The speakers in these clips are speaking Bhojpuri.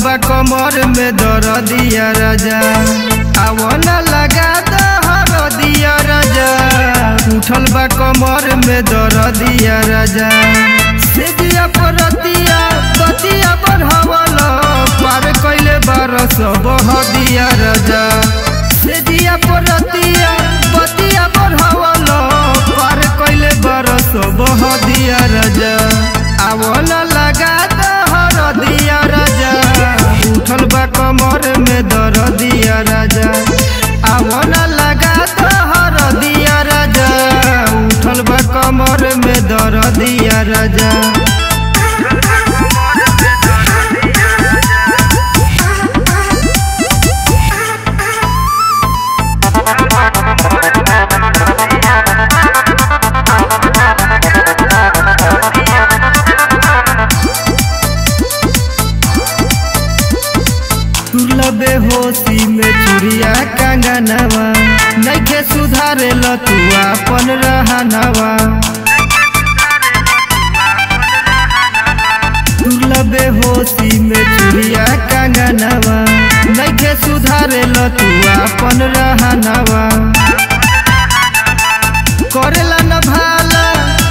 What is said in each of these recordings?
बा कमर में दर्दिया राजा आवना लगा दहरदिया राजा। उठल बा कमर में दर्दिया राजा सेजिया परतिया बतिया बढ़ावल पार कइले बारस बहदिया राजा। सेजिया परतिया बतिया बढ़ावल पार कइले बारस बहदिया राजा आवना लगा दहरदिया राजा। उठल बा कमर में दर्दिया राजा आवना लगा दहरदिया राजा। उठल बा कमर में दर्दिया राजा। बेहोशी में चुरिया कंगनवा नइखे सुधारे ल तू अपन रहनवा। बेहोशी में चुरिया कंगनवा नइखे सुधारे ल तू अपन रहनवा। करेला न भाला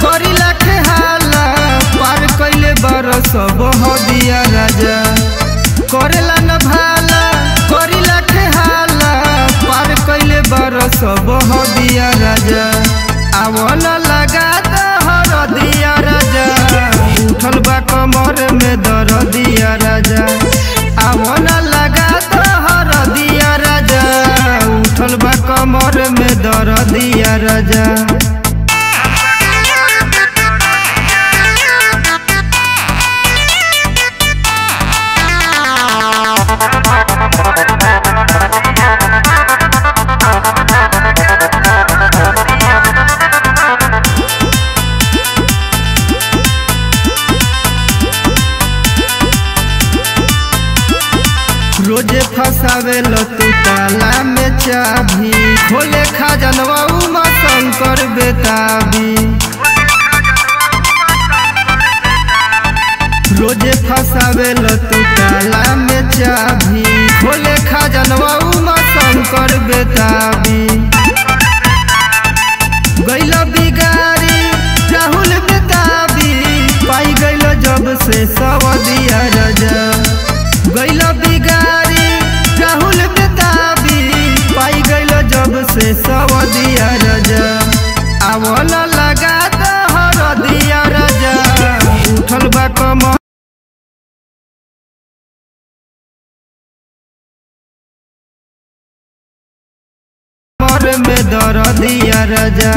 करिला खेहाला पार कइले बरस बहदिया राजा। करेला न भाला करिला खेहाला पार कइले बरस बहदिया राजा आवना लगा दहरदिया राजा। उठल बा कमर में दर्दिया राजा आवना लगा दहरदिया राजा। उठल बा कमर में दर्दिया राजा। रोजे फसावे ल तू ताला में चाभी खोले खजनवा उमा शंकर बेताबी। रोजे फसावे ल तू ताला में चाभी खोले खजनवा उमा शंकर बेताबी। गइल बिगारी राहुल बेताबी पाई गइल जब से सवदिया राजा। गइल बिगारी राहुल बेताबी पाई गइल जब से सवदिया राजा आवना लगा दहरदिया राजा। उठल बा कमर में दर्दिया राजा।